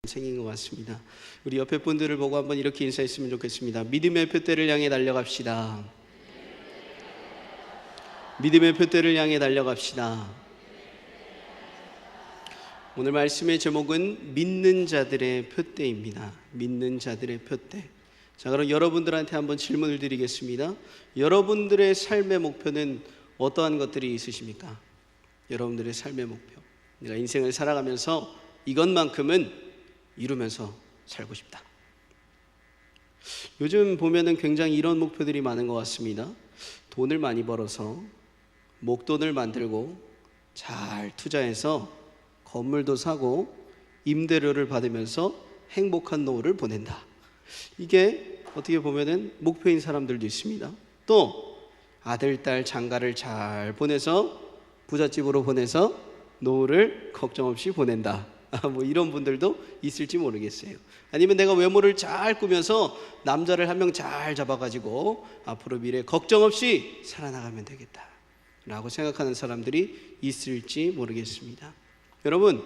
생긴 것 같습니다. 우리 옆에 분들을 보고 한번 이렇게 인사했으면 좋겠습니다. 믿음의 표대를 향해 달려갑시다. 믿음의 표대를 향해 달려갑시다. 오늘 말씀의 제목은 믿는 자들의 표대입니다. 믿는 자들의 표대. 자, 그럼 여러분들한테 한번 질문을 드리겠습니다. 여러분들의 삶의 목표는 어떠한 것들이 있으십니까? 여러분들의 삶의 목표. 내가 인생을 살아가면서 이것만큼은 이루면서 살고 싶다. 요즘 보면은 굉장히 이런 목표들이 많은 것 같습니다. 돈을 많이 벌어서 목돈을 만들고 잘 투자해서 건물도 사고 임대료를 받으면서 행복한 노후를 보낸다. 이게 어떻게 보면은 목표인 사람들도 있습니다. 또 아들, 딸, 장가를 잘 보내서 부잣집으로 보내서 노후를 걱정 없이 보낸다. 뭐 이런 분들도 있을지 모르겠어요. 아니면 내가 외모를 잘 꾸며서 남자를 한 명 잘 잡아가지고 앞으로 미래 걱정 없이 살아나가면 되겠다 라고 생각하는 사람들이 있을지 모르겠습니다. 여러분,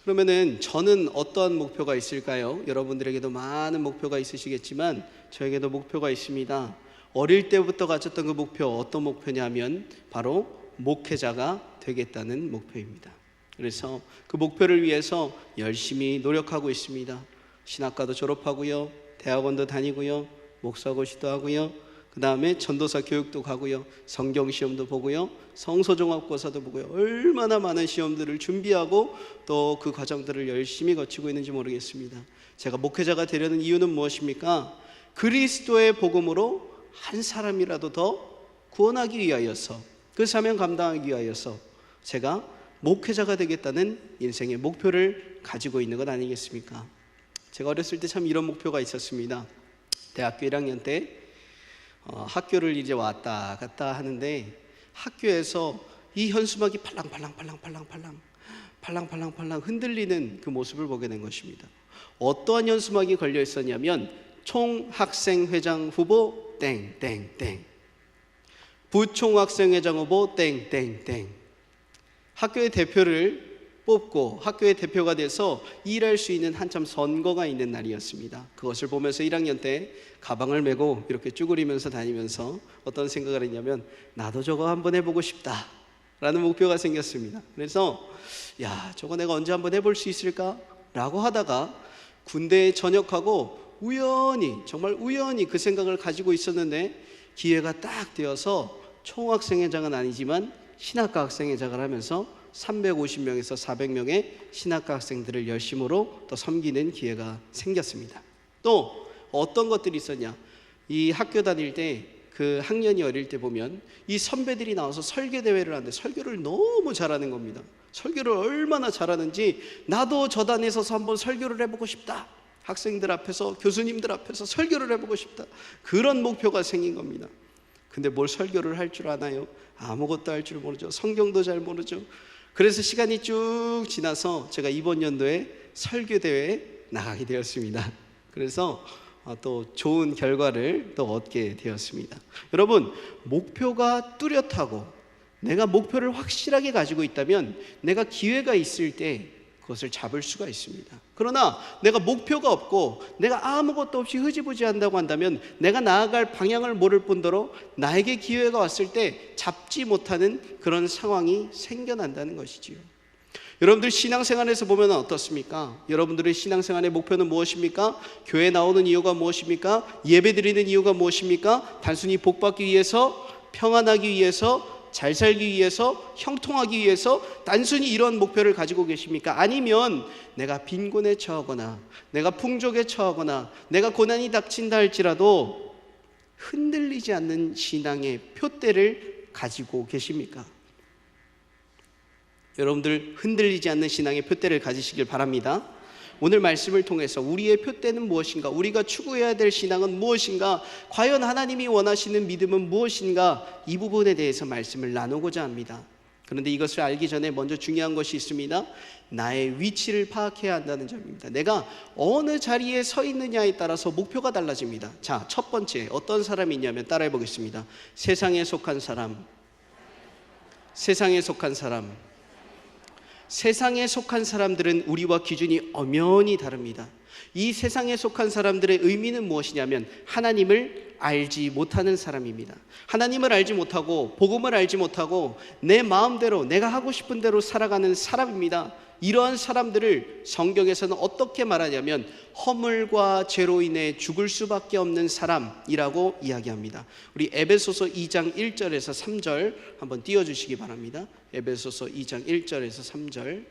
그러면은 저는 어떠한 목표가 있을까요? 여러분들에게도 많은 목표가 있으시겠지만 저에게도 목표가 있습니다. 어릴 때부터 가졌던 그 목표, 어떤 목표냐면 바로 목회자가 되겠다는 목표입니다. 그래서 그 목표를 위해서 열심히 노력하고 있습니다. 신학과도 졸업하고요, 대학원도 다니고요, 목사고시도 하고요, 그 다음에 전도사 교육도 가고요, 성경시험도 보고요, 성서종합고사도 보고요. 얼마나 많은 시험들을 준비하고 또 그 과정들을 열심히 거치고 있는지 모르겠습니다. 제가 목회자가 되려는 이유는 무엇입니까? 그리스도의 복음으로 한 사람이라도 더 구원하기 위하여서, 그 사명 감당하기 위하여서 제가 목회자가 되겠다는 인생의 목표를 가지고 있는 것 아니겠습니까? 제가 어렸을 때 참 이런 목표가 있었습니다. 대학교 1학년 때 학교를 이제 왔다 갔다 하는데 학교에서 이 현수막이 팔랑팔랑 흔들리는 그 모습을 보게 된 것입니다. 어떠한 현수막이 걸려 있었냐면 총학생회장 후보 땡땡땡, 부총학생회장 후보 땡땡땡. 학교의 대표를 뽑고 학교의 대표가 돼서 일할 수 있는 한참 선거가 있는 날이었습니다. 그것을 보면서 1학년 때 가방을 메고 이렇게 쭈그리면서 다니면서 어떤 생각을 했냐면 나도 저거 한번 해보고 싶다 라는 목표가 생겼습니다. 그래서 저거 내가 언제 한번 해볼 수 있을까? 라고 하다가 군대에 전역하고 정말 우연히 그 생각을 가지고 있었는데 기회가 딱 되어서 총학생회장은 아니지만 신학과 학생회장을 하면서 350명에서 400명의 신학과 학생들을 열심으로 또 섬기는 기회가 생겼습니다. 또 어떤 것들이 있었냐? 이 학교 다닐 때 그 학년이 어릴 때 보면 이 선배들이 나와서 설교 대회를 하는데 설교를 너무 잘하는 겁니다. 설교를 얼마나 잘하는지 나도 저 단에 서서 한번 설교를 해보고 싶다. 학생들 앞에서, 교수님들 앞에서 설교를 해보고 싶다. 그런 목표가 생긴 겁니다. 근데 뭘 설교를 할 줄 아나요? 아무것도 할 줄 모르죠. 성경도 잘 모르죠. 그래서 시간이 쭉 지나서 제가 이번 연도에 설교대회에 나가게 되었습니다. 그래서 또 좋은 결과를 또 얻게 되었습니다. 여러분, 목표가 뚜렷하고 내가 목표를 확실하게 가지고 있다면 내가 기회가 있을 때 그것을 잡을 수가 있습니다. 그러나 내가 목표가 없고 내가 아무것도 없이 흐지부지 한다고 한다면 내가 나아갈 방향을 모를 뿐더러 나에게 기회가 왔을 때 잡지 못하는 그런 상황이 생겨난다는 것이지요. 여러분들 신앙생활에서 보면 어떻습니까? 여러분들의 신앙생활의 목표는 무엇입니까? 교회 나오는 이유가 무엇입니까? 예배드리는 이유가 무엇입니까? 단순히 복받기 위해서, 평안하기 위해서, 잘 살기 위해서, 형통하기 위해서 단순히 이런 목표를 가지고 계십니까? 아니면 내가 빈곤에 처하거나 내가 풍족에 처하거나 내가 고난이 닥친다 할지라도 흔들리지 않는 신앙의 표대를 가지고 계십니까? 여러분들 흔들리지 않는 신앙의 표대를 가지시길 바랍니다. 오늘 말씀을 통해서 우리의 표대는 무엇인가? 우리가 추구해야 될 신앙은 무엇인가? 과연 하나님이 원하시는 믿음은 무엇인가? 이 부분에 대해서 말씀을 나누고자 합니다. 그런데 이것을 알기 전에 먼저 중요한 것이 있습니다. 나의 위치를 파악해야 한다는 점입니다. 내가 어느 자리에 서 있느냐에 따라서 목표가 달라집니다. 자, 첫 번째 어떤 사람이 있냐면 따라해 보겠습니다. 세상에 속한 사람, 세상에 속한 사람들은 우리와 기준이 엄연히 다릅니다. 이 세상에 속한 사람들의 의미는 무엇이냐면 하나님을 알지 못하는 사람입니다. 하나님을 알지 못하고 복음을 알지 못하고 내 마음대로 내가 하고 싶은 대로 살아가는 사람입니다. 이러한 사람들을 성경에서는 어떻게 말하냐면 허물과 죄로 인해 죽을 수밖에 없는 사람이라고 이야기합니다. 우리 에베소서 2장 1절에서 3절 한번 띄워주시기 바랍니다. 에베소서 2장 1절에서 3절.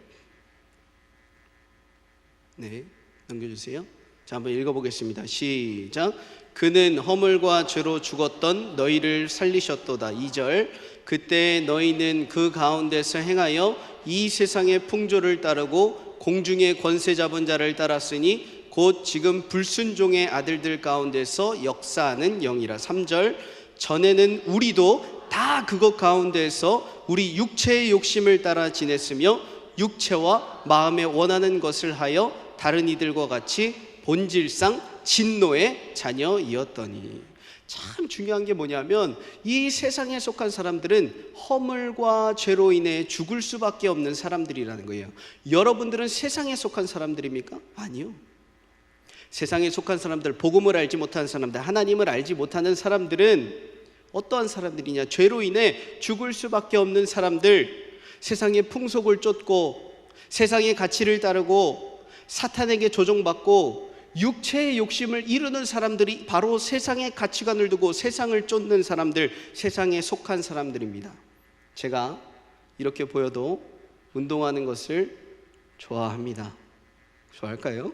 네, 넘겨주세요. 자, 한번 읽어보겠습니다. 시작. 그는 허물과 죄로 죽었던 너희를 살리셨도다. 2절. 그때 너희는 그 가운데서 행하여 이 세상의 풍조를 따르고 공중의 권세 잡은 자를 따랐으니 곧 지금 불순종의 아들들 가운데서 역사하는 영이라. 3절. 전에는 우리도 다 그것 가운데서 우리 육체의 욕심을 따라 지냈으며 육체와 마음에 원하는 것을 하여 다른 이들과 같이 본질상 진노의 자녀이었더니. 참 중요한 게 뭐냐면 이 세상에 속한 사람들은 허물과 죄로 인해 죽을 수밖에 없는 사람들이라는 거예요. 여러분들은 세상에 속한 사람들입니까? 아니요. 세상에 속한 사람들, 복음을 알지 못하는 사람들, 하나님을 알지 못하는 사람들은 어떠한 사람들이냐? 죄로 인해 죽을 수밖에 없는 사람들, 세상의 풍속을 쫓고 세상의 가치를 따르고 사탄에게 조종받고 육체의 욕심을 이루는 사람들이 바로 세상의 가치관을 두고 세상을 쫓는 사람들, 세상에 속한 사람들입니다. 제가 이렇게 보여도 운동하는 것을 좋아합니다. 좋아할까요?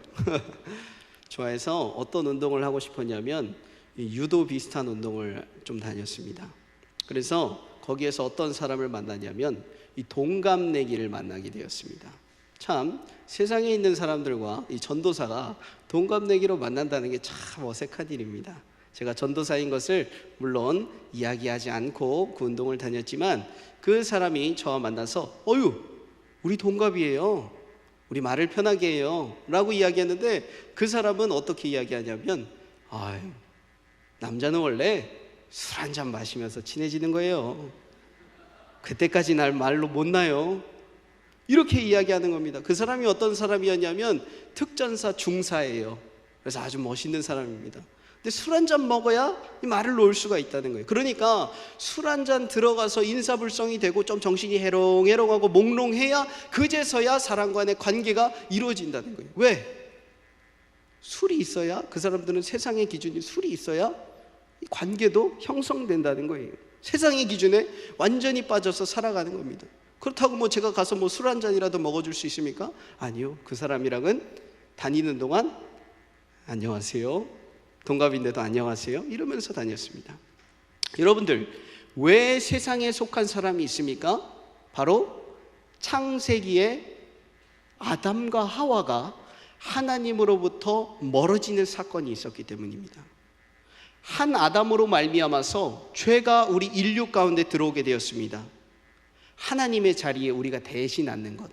좋아해서 어떤 운동을 하고 싶었냐면 유도 비슷한 운동을 좀 다녔습니다. 그래서 거기에서 어떤 사람을 만나냐면 이 동갑내기를 만나게 되었습니다. 참 세상에 있는 사람들과 이 전도사가 동갑내기로 만난다는 게 참 어색한 일입니다. 제가 전도사인 것을 물론 이야기하지 않고 그 운동을 다녔지만 그 사람이 저와 만나서 어유 우리 동갑이에요, 우리 말을 편하게 해요 라고 이야기했는데 그 사람은 어떻게 이야기하냐면 아유, 남자는 원래 술 한잔 마시면서 친해지는 거예요. 그때까지 날 말로 못 놔요. 이렇게 이야기하는 겁니다. 그 사람이 어떤 사람이었냐면 특전사 중사예요. 그래서 아주 멋있는 사람입니다. 근데 술 한 잔 먹어야 이 말을 놓을 수가 있다는 거예요. 그러니까 술 한 잔 들어가서 인사불성이 되고 좀 정신이 해롱해롱하고 몽롱해야 그제서야 사람 간의 관계가 이루어진다는 거예요. 왜? 술이 있어야, 그 사람들은 세상의 기준이 술이 있어야 이 관계도 형성된다는 거예요. 세상의 기준에 완전히 빠져서 살아가는 겁니다. 그렇다고 뭐 제가 가서 뭐 술 한 잔이라도 먹어줄 수 있습니까? 아니요. 그 사람이랑은 다니는 동안 안녕하세요, 동갑인데도 안녕하세요 이러면서 다녔습니다. 여러분들, 왜 세상에 속한 사람이 있습니까? 바로 창세기에 아담과 하와가 하나님으로부터 멀어지는 사건이 있었기 때문입니다. 한 아담으로 말미암아서 죄가 우리 인류 가운데 들어오게 되었습니다. 하나님의 자리에 우리가 대신 앉는 것,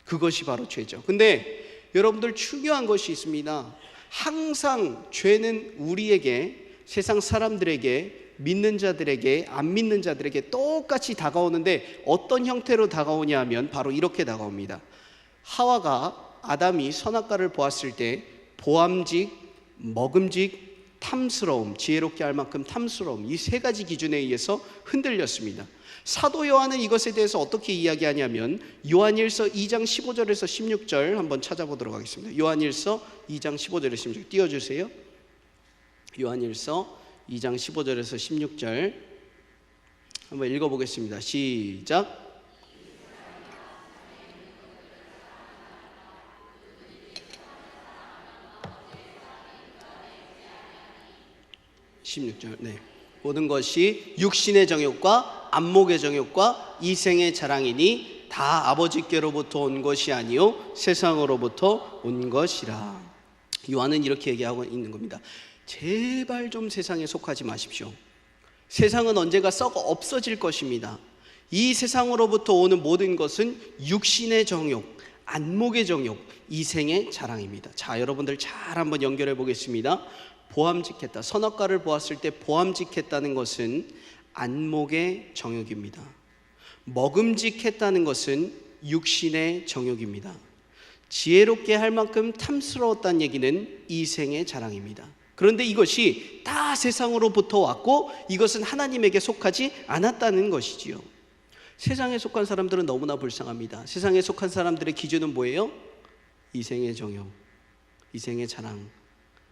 그것이 바로 죄죠. 근데 여러분들 중요한 것이 있습니다. 항상 죄는 우리에게, 세상 사람들에게, 믿는 자들에게, 안 믿는 자들에게 똑같이 다가오는데 어떤 형태로 다가오냐 하면 바로 이렇게 다가옵니다. 하와가, 아담이 선악과를 보았을 때 보암직, 먹음직, 탐스러움, 지혜롭게 할 만큼 탐스러움, 이 세 가지 기준에 의해서 흔들렸습니다. 사도 요한은 이것에 대해서 어떻게 이야기하냐면 요한일서 2장 15절에서 16절 한번 찾아보도록 하겠습니다. 요한일서 2장 15절에서 16절 띄워주세요. 요한일서 2장 15절에서 16절 한번 읽어보겠습니다. 시작. 16절. 네. 모든 것이 육신의 정욕과 안목의 정욕과 이생의 자랑이니 다 아버지께로부터 온 것이 아니요 세상으로부터 온 것이라. 요한은 이렇게 얘기하고 있는 겁니다. 제발 좀 세상에 속하지 마십시오. 세상은 언젠가 썩어 없어질 것입니다. 이 세상으로부터 오는 모든 것은 육신의 정욕, 안목의 정욕, 이생의 자랑입니다. 자, 여러분들 잘 한번 연결해 보겠습니다. 보암직했다, 선악과를 보았을 때 보암직했다는 것은 안목의 정욕입니다. 먹음직했다는 것은 육신의 정욕입니다. 지혜롭게 할 만큼 탐스러웠다는 얘기는 이생의 자랑입니다. 그런데 이것이 다 세상으로부터 왔고 이것은 하나님에게 속하지 않았다는 것이지요. 세상에 속한 사람들은 너무나 불쌍합니다. 세상에 속한 사람들의 기준은 뭐예요? 이생의 정욕, 이생의 자랑,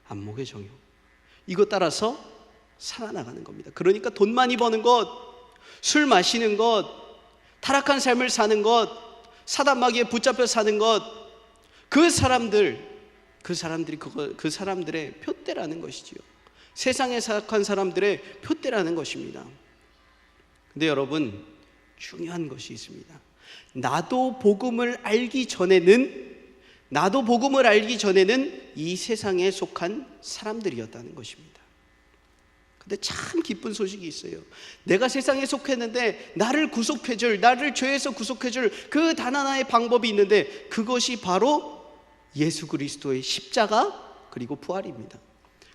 안목의 정욕. 이것 따라서 살아나가는 겁니다. 그러니까 돈 많이 버는 것, 술 마시는 것, 타락한 삶을 사는 것, 사단마귀에 붙잡혀 사는 것, 그 사람들의 표대라는 것이지요. 세상에 속한 사람들의 표대라는 것입니다. 근데 여러분, 중요한 것이 있습니다. 나도 복음을 알기 전에는 이 세상에 속한 사람들이었다는 것입니다. 근데 참 기쁜 소식이 있어요. 내가 세상에 속했는데 나를 구속해줄, 나를 죄에서 구속해줄 그 단 하나의 방법이 있는데 그것이 바로 예수 그리스도의 십자가 그리고 부활입니다.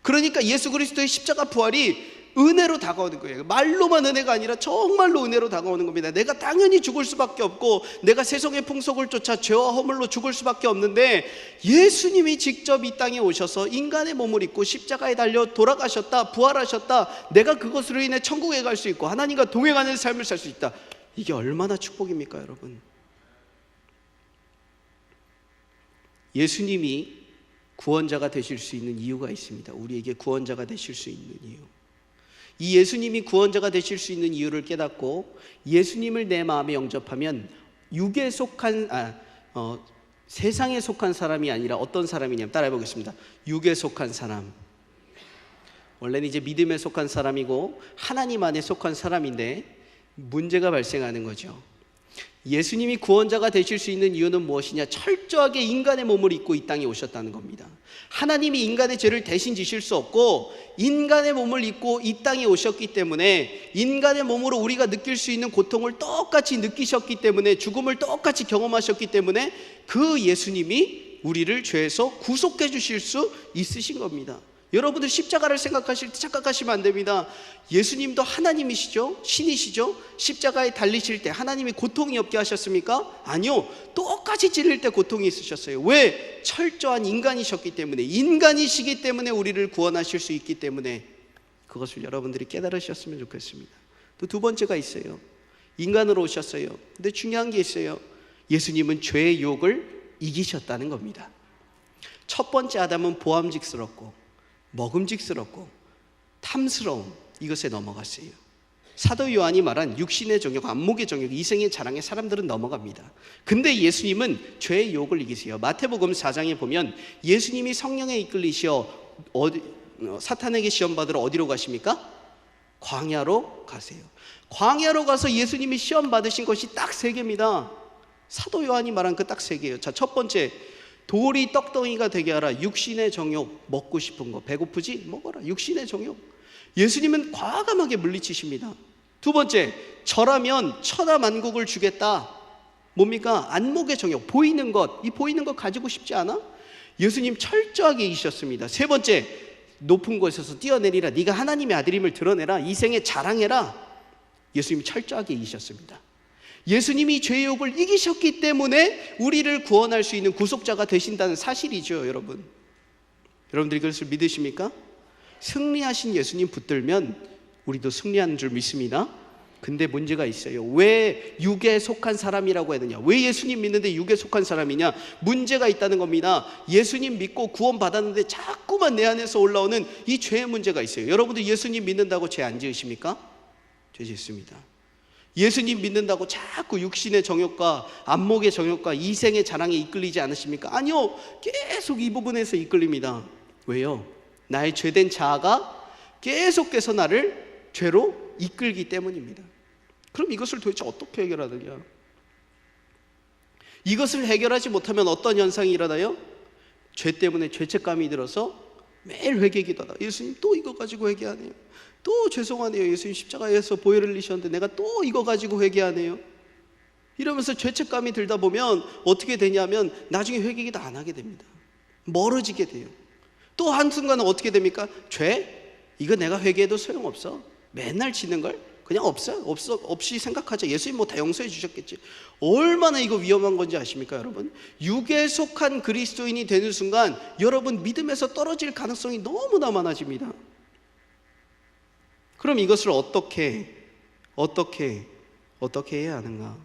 그러니까 예수 그리스도의 십자가 부활이 은혜로 다가오는 거예요. 말로만 은혜가 아니라 정말로 은혜로 다가오는 겁니다. 내가 당연히 죽을 수밖에 없고 내가 세상의 풍속을 쫓아 죄와 허물로 죽을 수밖에 없는데 예수님이 직접 이 땅에 오셔서 인간의 몸을 입고 십자가에 달려 돌아가셨다, 부활하셨다, 내가 그것으로 인해 천국에 갈 수 있고 하나님과 동행하는 삶을 살 수 있다. 이게 얼마나 축복입니까, 여러분? 예수님이 구원자가 되실 수 있는 이유가 있습니다. 우리에게 구원자가 되실 수 있는 이유. 이 예수님이 구원자가 되실 수 있는 이유를 깨닫고 예수님을 내 마음에 영접하면 세상에 속한 사람이 아니라 어떤 사람이냐면, 따라해 보겠습니다. 육에 속한 사람. 원래는 이제 믿음에 속한 사람이고 하나님 안에 속한 사람인데 문제가 발생하는 거죠. 예수님이 구원자가 되실 수 있는 이유는 무엇이냐? 철저하게 인간의 몸을 입고 이 땅에 오셨다는 겁니다. 하나님이 인간의 죄를 대신 지실 수 없고 인간의 몸을 입고 이 땅에 오셨기 때문에 인간의 몸으로 우리가 느낄 수 있는 고통을 똑같이 느끼셨기 때문에, 죽음을 똑같이 경험하셨기 때문에 그 예수님이 우리를 죄에서 구속해 주실 수 있으신 겁니다. 여러분들 십자가를 생각하실 때 착각하시면 안 됩니다. 예수님도 하나님이시죠? 신이시죠? 십자가에 달리실 때 하나님이 고통이 없게 하셨습니까? 아니요. 똑같이 찔릴 때 고통이 있으셨어요. 왜? 철저한 인간이셨기 때문에, 인간이시기 때문에 우리를 구원하실 수 있기 때문에 그것을 여러분들이 깨달으셨으면 좋겠습니다. 또 두 번째가 있어요. 인간으로 오셨어요. 근데 중요한 게 있어요. 예수님은 죄의 유혹을 이기셨다는 겁니다. 첫 번째 아담은 보암직스럽고 먹음직스럽고 탐스러움, 이것에 넘어갔어요. 사도 요한이 말한 육신의 정욕, 안목의 정욕, 이생의 자랑에 사람들은 넘어갑니다. 근데 예수님은 죄의 유혹을 이기세요. 마태복음 4장에 보면 예수님이 성령에 이끌리시어 사탄에게 시험 받으러 어디로 가십니까? 광야로 가세요. 광야로 가서 예수님이 시험 받으신 것이 딱 3개입니다. 사도 요한이 말한 그 딱 3개예요. 자, 첫 번째, 돌이 떡덩이가 되게 하라. 육신의 정욕, 먹고 싶은 거, 배고프지? 먹어라. 육신의 정욕. 예수님은 과감하게 물리치십니다. 두 번째, 저라면 천하만국을 주겠다. 뭡니까? 안목의 정욕, 보이는 것. 이 보이는 것 가지고 싶지 않아? 예수님 철저하게 이기셨습니다. 세 번째, 높은 곳에서 뛰어내리라. 네가 하나님의 아들임을 드러내라. 이생에 자랑해라. 예수님이 철저하게 이기셨습니다. 예수님이 죄의 유혹을 이기셨기 때문에 우리를 구원할 수 있는 구속자가 되신다는 사실이죠, 여러분. 여러분들이 그것을 믿으십니까? 승리하신 예수님 붙들면 우리도 승리하는 줄 믿습니다. 근데 문제가 있어요. 왜 육에 속한 사람이라고 했느냐? 왜 예수님 믿는데 육에 속한 사람이냐? 문제가 있다는 겁니다. 예수님 믿고 구원 받았는데 자꾸만 내 안에서 올라오는 이 죄의 문제가 있어요. 여러분들 예수님 믿는다고 죄 안 지으십니까? 죄 짓습니다. 예수님 믿는다고 자꾸 육신의 정욕과 안목의 정욕과 이생의 자랑에 이끌리지 않으십니까? 아니요. 계속 이 부분에서 이끌립니다. 왜요? 나의 죄된 자아가 계속해서 나를 죄로 이끌기 때문입니다. 그럼 이것을 도대체 어떻게 해결하느냐? 이것을 해결하지 못하면 어떤 현상이 일어나요? 죄 때문에 죄책감이 들어서 매일 회개기도하다. 예수님 또 이거 가지고 회개하네요. 또 죄송하네요. 예수님 십자가에서 보혈을 흘리셨는데 내가 또 이거 가지고 회개하네요. 이러면서 죄책감이 들다 보면 어떻게 되냐면 나중에 회개기도 안 하게 됩니다. 멀어지게 돼요. 또 한순간은 어떻게 됩니까? 죄? 이거 내가 회개해도 소용없어. 맨날 지는 걸? 그냥 없이 생각하자. 예수님 뭐 다 용서해 주셨겠지. 얼마나 이거 위험한 건지 아십니까, 여러분? 육에 속한 그리스도인이 되는 순간 여러분 믿음에서 떨어질 가능성이 너무나 많아집니다. 그럼 이것을 어떻게 해야 하는가?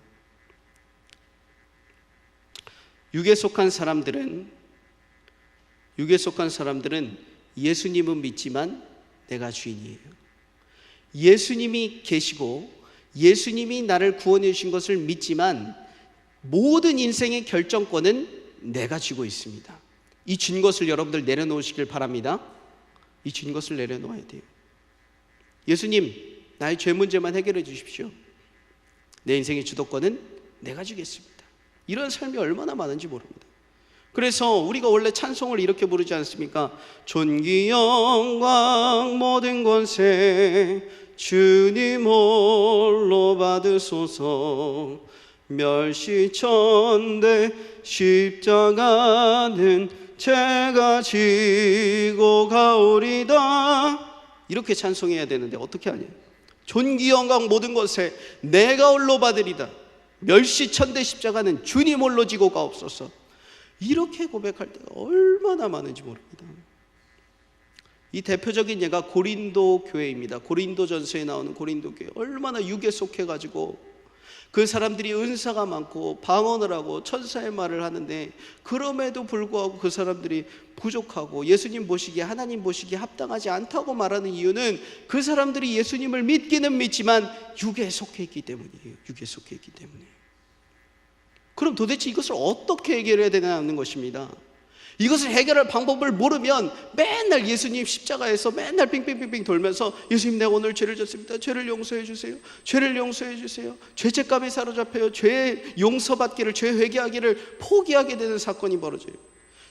육에 속한 사람들은 예수님은 믿지만 내가 주인이에요. 예수님이 계시고 예수님이 나를 구원해 주신 것을 믿지만 모든 인생의 결정권은 내가 쥐고 있습니다. 이 쥔 것을 여러분들 내려놓으시길 바랍니다. 이 쥔 것을 내려놓아야 돼요. 예수님, 나의 죄 문제만 해결해 주십시오. 내 인생의 주도권은 내가 주겠습니다. 이런 삶이 얼마나 많은지 모릅니다. 그래서 우리가 원래 찬송을 이렇게 부르지 않습니까? 존귀 영광 모든 권세 주님 홀로 받으소서. 멸시천대 십자가는 제가 지고 가오리다. 이렇게 찬송해야 되는데 어떻게 하냐? 존귀 영광 모든 것에 내가 홀로 받으리다. 멸시천대 십자가는 주님 홀로 지고 가옵소서. 이렇게 고백할 때가 얼마나 많은지 모릅니다. 이 대표적인 예가 고린도 교회입니다. 고린도전서에 나오는 고린도 교회. 얼마나 육에 속해가지고 그 사람들이 은사가 많고 방언을 하고 천사의 말을 하는데 그럼에도 불구하고 그 사람들이 부족하고 예수님 보시기에 하나님 보시기에 합당하지 않다고 말하는 이유는 그 사람들이 예수님을 믿기는 믿지만 육에 속해 있기 때문이에요. 육에 속해 있기 때문에. 그럼 도대체 이것을 어떻게 해결해야 되냐는 것입니다. 이것을 해결할 방법을 모르면 맨날 예수님 십자가에서 맨날 빙빙빙빙 돌면서 예수님 내가 오늘 죄를 졌습니다. 죄를 용서해 주세요. 죄를 용서해 주세요. 죄책감에 사로잡혀요. 죄 용서받기를, 죄 회개하기를 포기하게 되는 사건이 벌어져요.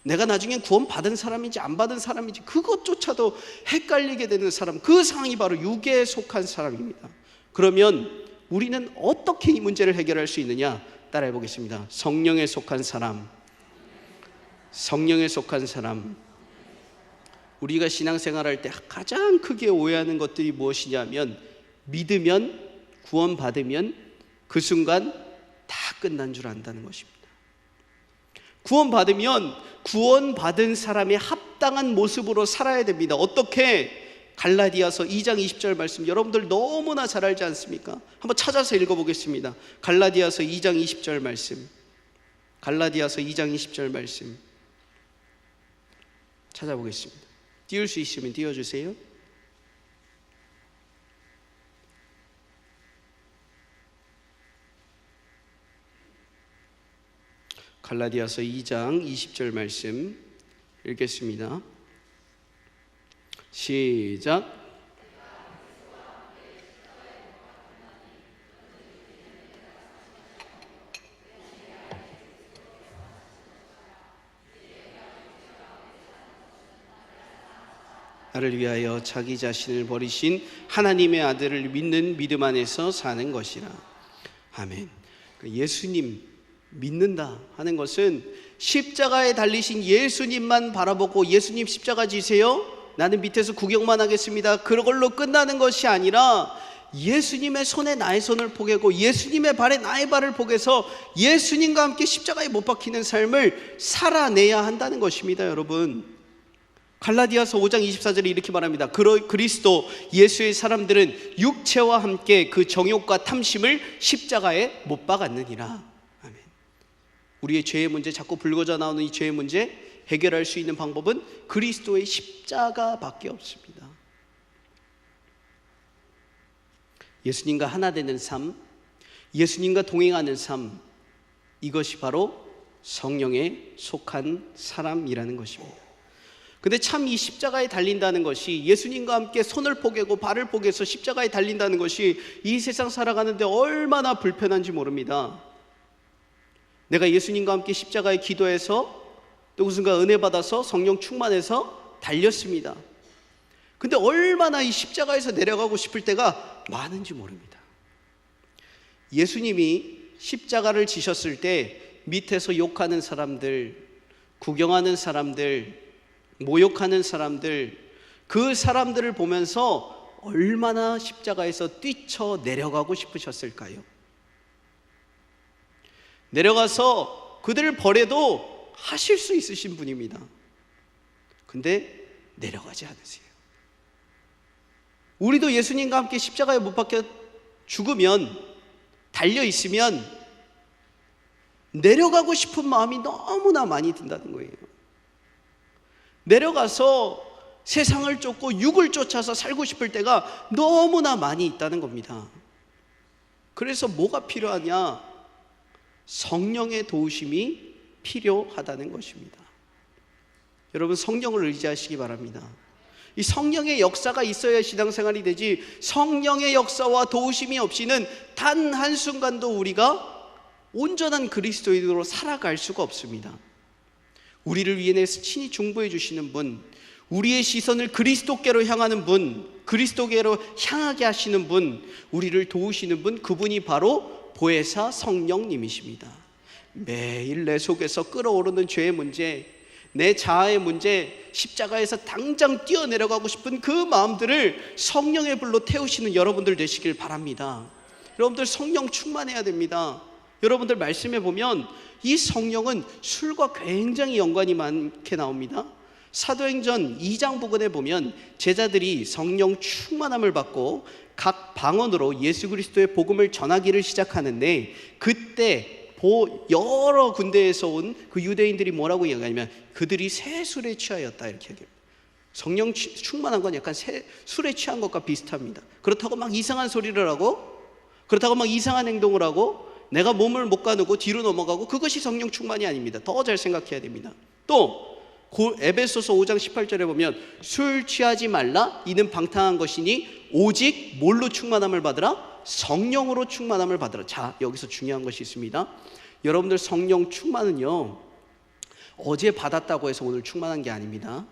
내가 나중에 구원 받은 사람인지 안 받은 사람인지 그것조차도 헷갈리게 되는 사람, 그 상황이 바로 육에 속한 사람입니다. 그러면 우리는 어떻게 이 문제를 해결할 수 있느냐? 따라해 보겠습니다. 성령에 속한 사람. 성령에 속한 사람. 우리가 신앙생활할 때 가장 크게 오해하는 것들이 무엇이냐면 믿으면, 구원받으면 그 순간 다 끝난 줄 안다는 것입니다. 구원받으면 구원받은 사람의 합당한 모습으로 살아야 됩니다. 어떻게? 갈라디아서 2장 20절 말씀 여러분들 너무나 잘 알지 않습니까? 한번 찾아서 읽어보겠습니다. 갈라디아서 2장 20절 말씀. 갈라디아서 2장 20절 말씀 찾아보겠습니다. 띄울 수 있으면 띄워주세요. 갈라디아서 2장 20절 말씀 읽겠습니다. 시작. 나를 위하여 자기 자신을 버리신 하나님의 아들을 믿는 믿음 안에서 사는 것이라. 아멘. 예수님 믿는다 하는 것은 십자가에 달리신 예수님만 바라보고 예수님 십자가 지세요, 나는 밑에서 구경만 하겠습니다, 그걸로 끝나는 것이 아니라 예수님의 손에 나의 손을 포개고 예수님의 발에 나의 발을 포개서 예수님과 함께 십자가에 못 박히는 삶을 살아내야 한다는 것입니다. 여러분, 갈라디아서 5장 24절에 이렇게 말합니다. 그리스도 예수의 사람들은 육체와 함께 그 정욕과 탐심을 십자가에 못 박았느니라. 아멘. 우리의 죄의 문제, 자꾸 불거져 나오는 이 죄의 문제 해결할 수 있는 방법은 그리스도의 십자가밖에 없습니다. 예수님과 하나 되는 삶, 예수님과 동행하는 삶, 이것이 바로 성령에 속한 사람이라는 것입니다. 근데 참 이 십자가에 달린다는 것이, 예수님과 함께 손을 포개고 발을 포개서 십자가에 달린다는 것이 이 세상 살아가는데 얼마나 불편한지 모릅니다. 내가 예수님과 함께 십자가에 기도해서 또 그 순간 은혜 받아서 성령 충만해서 달렸습니다. 근데 얼마나 이 십자가에서 내려가고 싶을 때가 많은지 모릅니다. 예수님이 십자가를 지셨을 때 밑에서 욕하는 사람들, 구경하는 사람들, 모욕하는 사람들, 그 사람들을 보면서 얼마나 십자가에서 뛰쳐 내려가고 싶으셨을까요? 내려가서 그들을 버려도 하실 수 있으신 분입니다. 근데 내려가지 않으세요. 우리도 예수님과 함께 십자가에 못 박혀 죽으면, 달려 있으면 내려가고 싶은 마음이 너무나 많이 든다는 거예요. 내려가서 세상을 쫓고 육을 쫓아서 살고 싶을 때가 너무나 많이 있다는 겁니다. 그래서 뭐가 필요하냐? 성령의 도우심이 필요하다는 것입니다. 여러분, 성령을 의지하시기 바랍니다. 이 성령의 역사가 있어야 신앙생활이 되지, 성령의 역사와 도우심이 없이는 단 한순간도 우리가 온전한 그리스도인으로 살아갈 수가 없습니다. 우리를 위해 친히 중보해 주시는 분, 우리의 시선을 그리스도께로 향하는 분, 그리스도께로 향하게 하시는 분, 우리를 도우시는 분, 그분이 바로 보혜사 성령님이십니다. 매일 내 속에서 끓어오르는 죄의 문제, 내 자아의 문제, 십자가에서 당장 뛰어내려가고 싶은 그 마음들을 성령의 불로 태우시는 여러분들 되시길 바랍니다. 여러분들 성령 충만해야 됩니다. 여러분들 말씀에 보면 이 성령은 술과 굉장히 연관이 많게 나옵니다. 사도행전 2장 부근에 보면 제자들이 성령 충만함을 받고 각 방언으로 예수 그리스도의 복음을 전하기를 시작하는데, 그때 여러 군데에서 온 그 유대인들이 뭐라고 이야기하냐면 그들이 새 술에 취하였다, 이렇게 얘기합니다. 성령 충만한 건 약간 술에 취한 것과 비슷합니다. 그렇다고 막 이상한 소리를 하고, 그렇다고 막 이상한 행동을 하고, 내가 몸을 못 가누고 뒤로 넘어가고, 그것이 성령 충만이 아닙니다. 더 잘 생각해야 됩니다. 또 에베소서 5장 18절에 보면 술 취하지 말라, 이는 방탕한 것이니 오직 뭘로 충만함을 받으라? 성령으로 충만함을 받으라. 자, 여기서 중요한 것이 있습니다. 여러분들 성령 충만은요, 어제 받았다고 해서 오늘 충만한 게 아닙니다.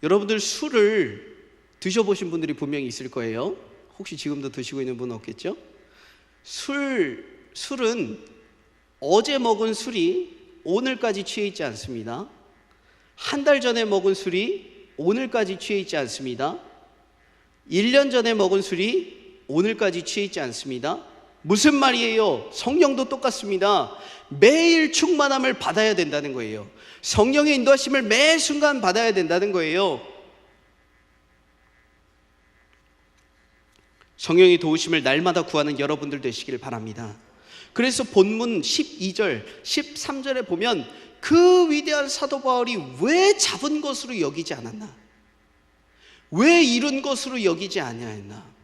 여러분들 술을 드셔보신 분들이 분명히 있을 거예요. 혹시 지금도 드시고 있는 분 없겠죠? 술은 어제 먹은 술이 오늘까지 취해 있지 않습니다. 한 달 전에 먹은 술이 오늘까지 취해 있지 않습니다. 1년 전에 먹은 술이 오늘까지 취해 있지 않습니다. 무슨 말이에요? 성령도 똑같습니다. 매일 충만함을 받아야 된다는 거예요. 성령의 인도하심을 매 순간 받아야 된다는 거예요. 성령의 도우심을 날마다 구하는 여러분들 되시길 바랍니다. 그래서 본문 12절, 13절에 보면 그 위대한 사도 바울이 왜 잡은 것으로 여기지 않았나? 왜 이룬 것으로 여기지 아니하였나?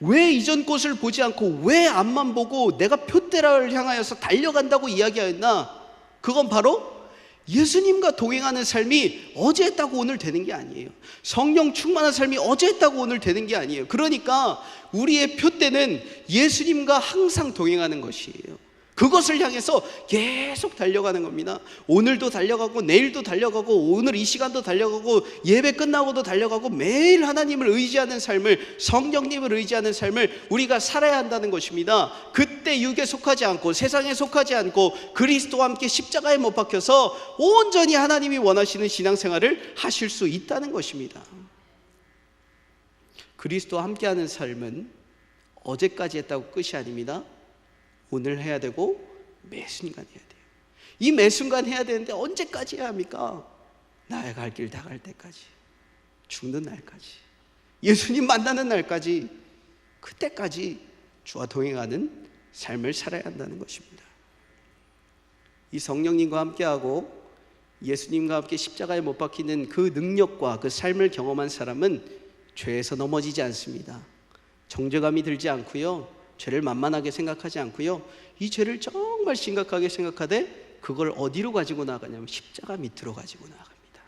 왜 이전 것을 보지 않고 왜 앞만 보고 내가 표대를 향하여서 달려간다고 이야기하였나? 그건 바로 예수님과 동행하는 삶이 어제 했다고 오늘 되는 게 아니에요. 성령 충만한 삶이 어제 했다고 오늘 되는 게 아니에요. 그러니까 우리의 표대는 예수님과 항상 동행하는 것이에요. 그것을 향해서 계속 달려가는 겁니다. 오늘도 달려가고 내일도 달려가고 오늘 이 시간도 달려가고 예배 끝나고도 달려가고, 매일 하나님을 의지하는 삶을, 성령님을 의지하는 삶을 우리가 살아야 한다는 것입니다. 그때 육에 속하지 않고 세상에 속하지 않고 그리스도와 함께 십자가에 못 박혀서 온전히 하나님이 원하시는 신앙생활을 하실 수 있다는 것입니다. 그리스도와 함께하는 삶은 어제까지 했다고 끝이 아닙니다. 오늘 해야 되고 매 순간 해야 돼요. 이 매 순간 해야 되는데 언제까지 해야 합니까? 나의 갈 길 다 갈 때까지, 죽는 날까지, 예수님 만나는 날까지, 그때까지 주와 동행하는 삶을 살아야 한다는 것입니다. 이 성령님과 함께하고 예수님과 함께 십자가에 못 박히는 그 능력과 그 삶을 경험한 사람은 죄에서 넘어지지 않습니다. 정죄감이 들지 않고요, 죄를 만만하게 생각하지 않고요, 이 죄를 정말 심각하게 생각하되 그걸 어디로 가지고 나가냐면 십자가 밑으로 가지고 나갑니다.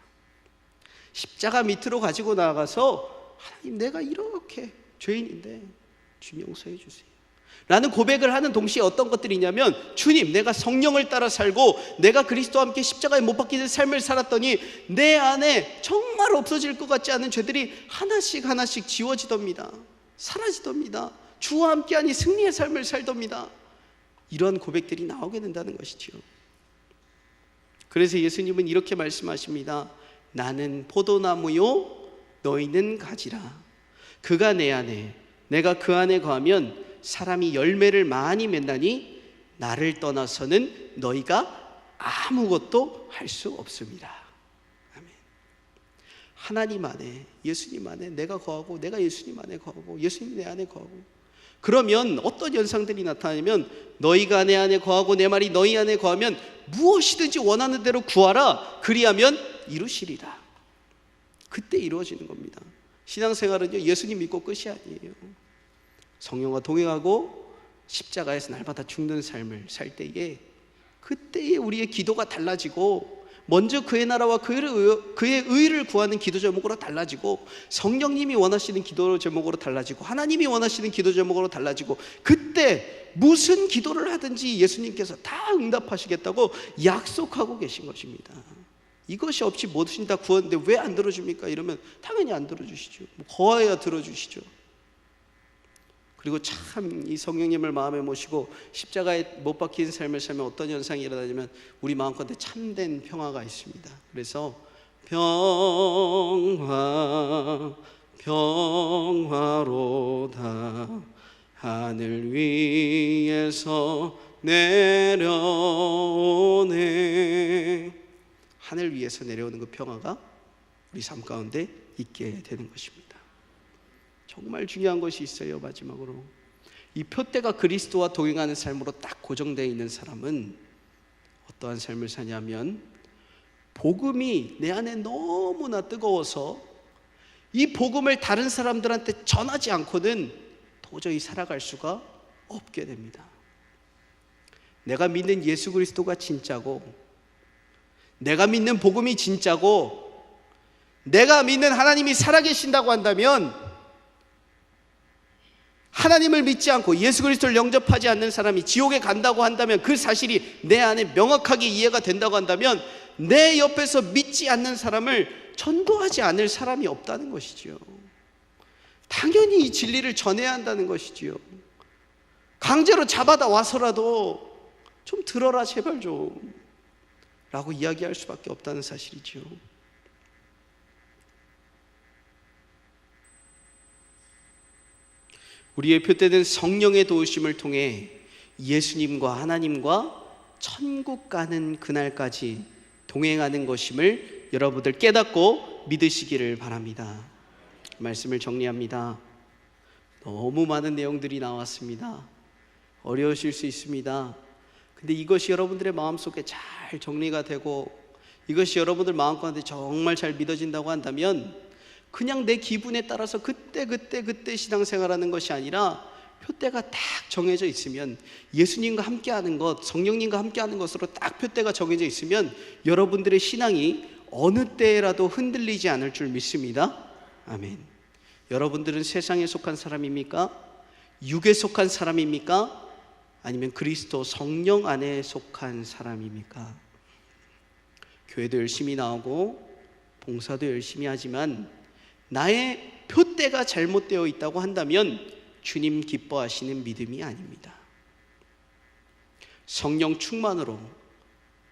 십자가 밑으로 가지고 나가서 하나님, 내가 이렇게 죄인인데 주 용서해 주세요 라는 고백을 하는 동시에 어떤 것들이 있냐면, 주님, 내가 성령을 따라 살고 내가 그리스도와 함께 십자가에 못 박히는 삶을 살았더니 내 안에 정말 없어질 것 같지 않은 죄들이 하나씩 하나씩 지워지답니다. 사라지답니다. 주와 함께하니 승리의 삶을 살답니다. 이런 고백들이 나오게 된다는 것이지요. 그래서 예수님은 이렇게 말씀하십니다. 나는 포도나무요 너희는 가지라. 그가 내 안에, 내가 그 안에 거하면 사람이 열매를 많이 맺나니 나를 떠나서는 너희가 아무것도 할 수 없습니다. 아멘. 하나님 안에, 예수님 안에 내가 거하고, 내가 예수님 안에 거하고, 예수님이 내 안에 거하고, 그러면 어떤 현상들이 나타나냐면, 너희가 내 안에 거하고 내 말이 너희 안에 거하면 무엇이든지 원하는 대로 구하라. 그리하면 이루시리라. 그때 이루어지는 겁니다. 신앙생활은요, 예수님 믿고 끝이 아니에요. 성령과 동행하고 십자가에서 날마다 죽는 삶을 살 때에, 그때에 우리의 기도가 달라지고, 먼저 그의 나라와 그의 의를 구하는 기도 제목으로 달라지고, 성령님이 원하시는 기도 제목으로 달라지고, 하나님이 원하시는 기도 제목으로 달라지고, 그때 무슨 기도를 하든지 예수님께서 다 응답하시겠다고 약속하고 계신 것입니다. 이것이 없이 뭐든지 다 구하는데 왜 안 들어줍니까? 이러면 당연히 안 들어주시죠. 거해야 들어주시죠. 그리고 참 이 성령님을 마음에 모시고 십자가에 못 박힌 삶을 살면 어떤 현상이 일어나냐면, 우리 마음가운데 참된 평화가 있습니다. 그래서 평화 평화로다 하늘 위에서 내려오네. 하늘 위에서 내려오는 그 평화가 우리 삶 가운데 있게 되는 것입니다. 정말 중요한 것이 있어요. 마지막으로, 이 표대가 그리스도와 동행하는 삶으로 딱 고정되어 있는 사람은 어떠한 삶을 사냐면, 복음이 내 안에 너무나 뜨거워서 이 복음을 다른 사람들한테 전하지 않고는 도저히 살아갈 수가 없게 됩니다. 내가 믿는 예수 그리스도가 진짜고, 내가 믿는 복음이 진짜고, 내가 믿는 하나님이 살아계신다고 한다면, 하나님을 믿지 않고 예수 그리스도를 영접하지 않는 사람이 지옥에 간다고 한다면, 그 사실이 내 안에 명확하게 이해가 된다고 한다면, 내 옆에서 믿지 않는 사람을 전도하지 않을 사람이 없다는 것이지요. 당연히 이 진리를 전해야 한다는 것이지요. 강제로 잡아다 와서라도 좀 들어라 제발 좀 라고 이야기할 수밖에 없다는 사실이지요. 우리의 표대는 성령의 도우심을 통해 예수님과 하나님과 천국 가는 그날까지 동행하는 것임을 여러분들 깨닫고 믿으시기를 바랍니다. 말씀을 정리합니다. 너무 많은 내용들이 나왔습니다. 어려우실 수 있습니다. 근데 이것이 여러분들의 마음속에 잘 정리가 되고, 이것이 여러분들 마음 가운데 정말 잘 믿어진다고 한다면, 그냥 내 기분에 따라서 그때 신앙생활하는 것이 아니라 표대가 딱 정해져 있으면, 예수님과 함께하는 것, 성령님과 함께하는 것으로 딱 표대가 정해져 있으면 여러분들의 신앙이 어느 때라도 흔들리지 않을 줄 믿습니다. 아멘. 여러분들은 세상에 속한 사람입니까? 육에 속한 사람입니까? 아니면 그리스도 성령 안에 속한 사람입니까? 교회도 열심히 나오고 봉사도 열심히 하지만 나의 표대가 잘못되어 있다고 한다면 주님 기뻐하시는 믿음이 아닙니다. 성령 충만으로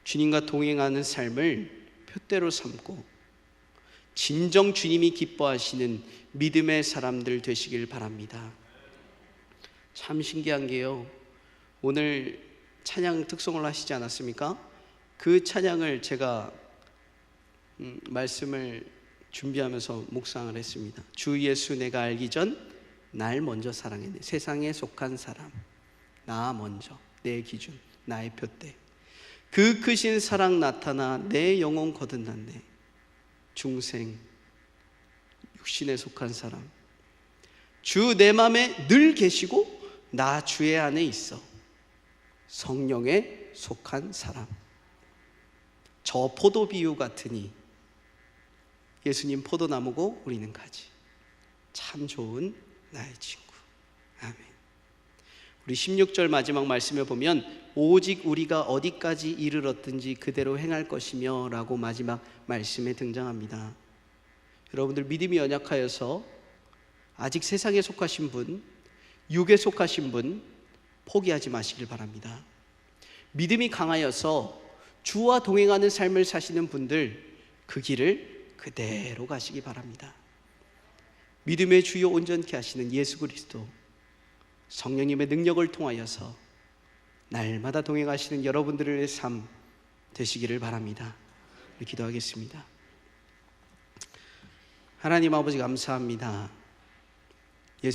주님과 동행하는 삶을 표대로 삼고 진정 주님이 기뻐하시는 믿음의 사람들 되시길 바랍니다. 참 신기한 게요, 오늘 찬양 특송을 하시지 않았습니까? 그 찬양을 제가 말씀을 준비하면서 묵상을 했습니다. 주 예수 내가 알기 전 날 먼저 사랑했네. 세상에 속한 사람, 나 먼저, 내 기준, 나의 표대. 그 크신 사랑 나타나 내 영혼 거듭났네. 중생, 육신에 속한 사람, 주 내 맘에 늘 계시고 나 주의 안에 있어. 성령에 속한 사람. 저 포도 비유 같으니 예수님 포도나무고 우리는 가지. 참 좋은 나의 친구. 아멘. 우리 16절 마지막 말씀에 보면 오직 우리가 어디까지 이르렀든지 그대로 행할 것이며 라고 마지막 말씀에 등장합니다. 여러분들 믿음이 연약하여서 아직 세상에 속하신 분, 육에 속하신 분 포기하지 마시길 바랍니다. 믿음이 강하여서 주와 동행하는 삶을 사시는 분들 그 길을 그대로 가시기 바랍니다. 믿음의 주요 온전케 하시는 예수 그리스도, 성령님의 능력을 통하여서 날마다 동행하시는 여러분들의 삶 되시기를 바랍니다. 기도하겠습니다. 하나님 아버지 감사합니다.